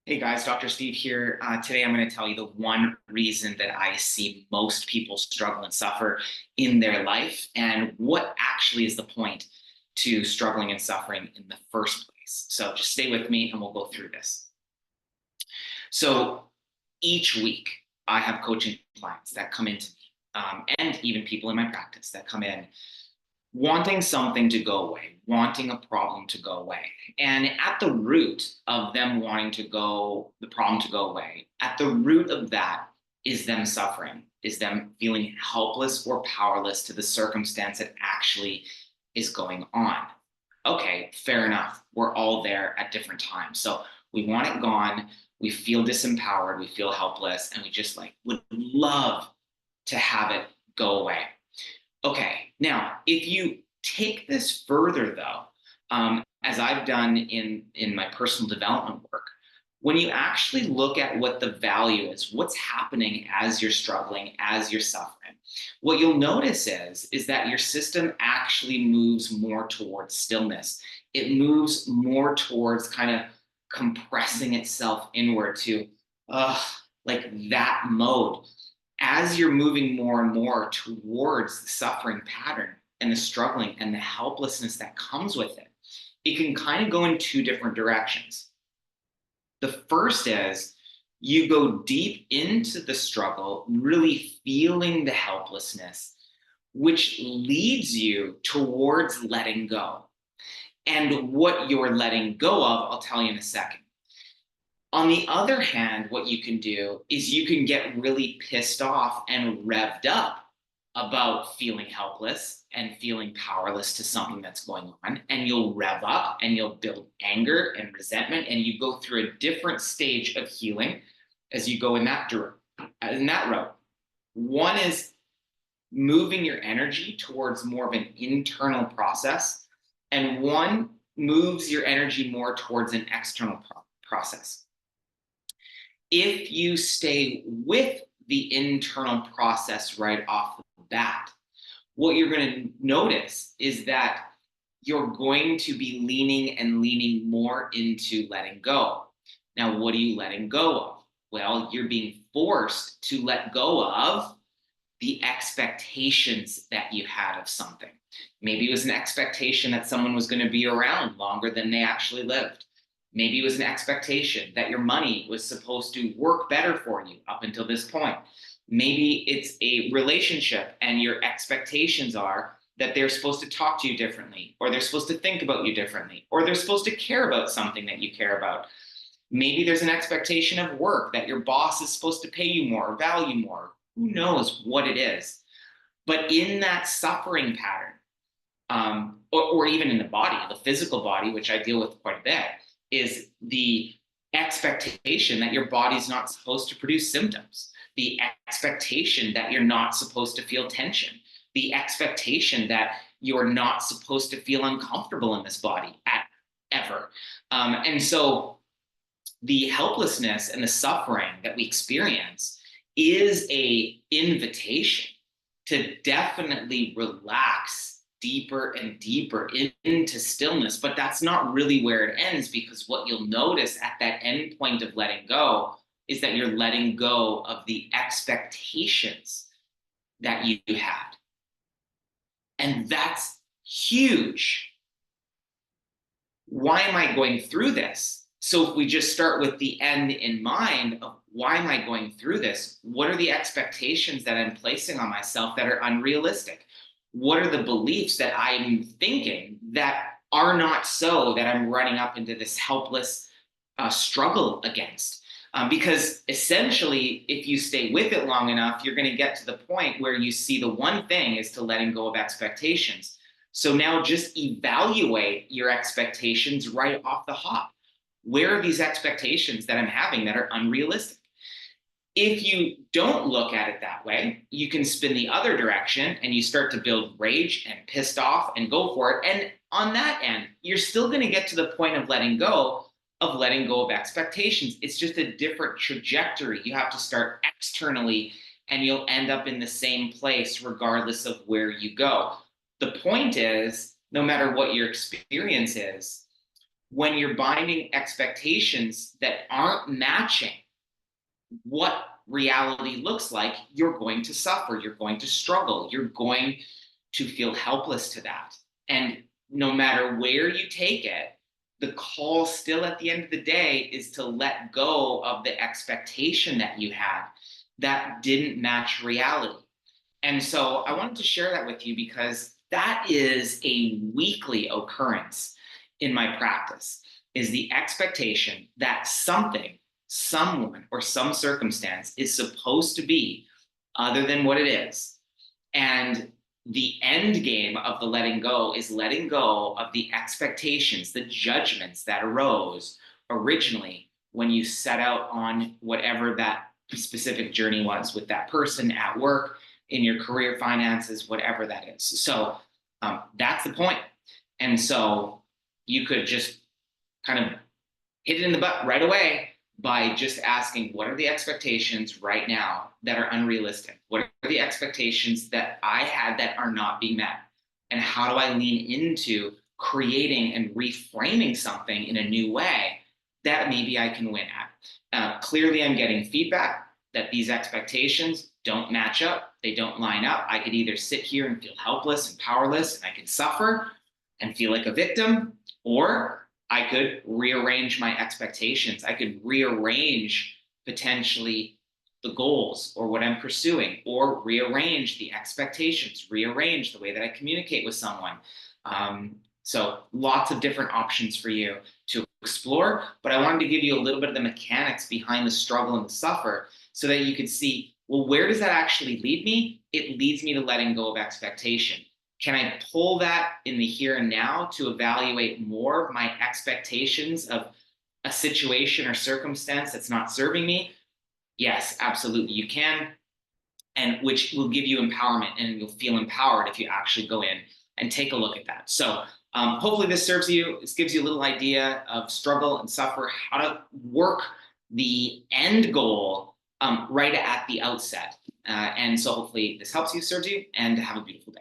Hey guys, Dr. Steve here. Today I'm going to tell you the one reason that I see most people struggle and suffer in their life and what actually is the point to struggling and suffering in the first place. So just stay with me and we'll go through this. So each week I have coaching clients that come into me and even people in my practice that come in wanting something to go away, wanting a problem to go away. And at the root of them wanting the problem to go away, at the root of that is them suffering, is them feeling helpless or powerless to the circumstance that actually is going on. Okay, fair enough. We're all there at different times. So we want it gone. We feel disempowered. We feel helpless. And we just would love to have it go away. Okay, now if you take this further, though, as I've done in my personal development work, when you actually look at what the value is, what's happening as you're struggling, as you're suffering, what you'll notice is that your system actually moves more towards stillness. It moves more towards kind of compressing itself inward to like that mode as you're moving more and more towards the suffering pattern and the struggling and the helplessness that comes with it, it can kind of go in two different directions. The first is you go deep into the struggle, really feeling the helplessness, which leads you towards letting go. And what you're letting go of, I'll tell you in a second. On the other hand, what you can do is you can get really pissed off and revved up about feeling helpless and feeling powerless to something that's going on. And you'll rev up and you'll build anger and resentment, and you go through a different stage of healing as you go in that route. One is moving your energy towards more of an internal process, and one moves your energy more towards an external process. If you stay with the internal process right off the bat, what you're going to notice is that you're going to be leaning more into letting go. Now, what are you letting go of? Well, you're being forced to let go of the expectations that you had of something. Maybe it was an expectation that someone was going to be around longer than they actually lived. Maybe it was an expectation that your money was supposed to work better for you up until this point. Maybe it's a relationship and your expectations are that they're supposed to talk to you differently, or they're supposed to think about you differently, or they're supposed to care about something that you care about. Maybe there's an expectation of work that your boss is supposed to pay you more or value more. Who knows what it is? But in that suffering pattern, or even in the body, the physical body, which I deal with quite a bit, is the expectation that your body's not supposed to produce symptoms, the expectation that you're not supposed to feel tension, the expectation that you're not supposed to feel uncomfortable in this body ever. And so the helplessness and the suffering that we experience is a invitation to definitely relax deeper and deeper into stillness. But that's not really where it ends, because what you'll notice at that end point of letting go is that you're letting go of the expectations that you had. And that's huge. Why am I going through this? So if we just start with the end in mind of why am I going through this? What are the expectations that I'm placing on myself that are unrealistic? What are the beliefs that I'm thinking that are not so, that I'm running up into this helpless struggle against? Because essentially, if you stay with it long enough, you're going to get to the point where you see the one thing is to letting go of expectations. So now just evaluate your expectations right off the hop. Where are these expectations that I'm having that are unrealistic? If you don't look at it that way, you can spin the other direction and you start to build rage and pissed off and go for it. And on that end, you're still going to get to the point of letting go of expectations. It's just a different trajectory. You have to start externally and you'll end up in the same place regardless of where you go. The point is, no matter what your experience is, when you're binding expectations that aren't matching what reality looks like, you're going to suffer, you're going to struggle, you're going to feel helpless to that. And no matter where you take it, the call still at the end of the day is to let go of the expectation that you had that didn't match reality. And so I wanted to share that with you because that is a weekly occurrence in my practice, is the expectation that something, someone, or some circumstance is supposed to be other than what it is. And the end game of the letting go is letting go of the expectations, the judgments that arose originally when you set out on whatever that specific journey was with that person at work, in your career, finances, whatever that is. So that's the point. And so you could just kind of hit it in the butt right away by just asking, what are the expectations right now that are unrealistic? What are the expectations that I had that are not being met? And how do I lean into creating and reframing something in a new way that maybe I can win at? Clearly, I'm getting feedback that these expectations don't match up. They don't line up. I could either sit here and feel helpless and powerless, and I could suffer and feel like a victim, or I could rearrange my expectations. I could rearrange potentially the goals or what I'm pursuing, or rearrange the expectations, rearrange the way that I communicate with someone. So lots of different options for you to explore, but I wanted to give you a little bit of the mechanics behind the struggle and the suffer so that you could see, well, where does that actually lead me? It leads me to letting go of expectation. Can I pull that in the here and now to evaluate more of my expectations of a situation or circumstance that's not serving me? Yes, absolutely, you can. And which will give you empowerment, and you'll feel empowered if you actually go in and take a look at that. So hopefully this serves you. This gives you a little idea of struggle and suffer, how to work the end goal right at the outset. And so hopefully this helps you, serves you, and have a beautiful day.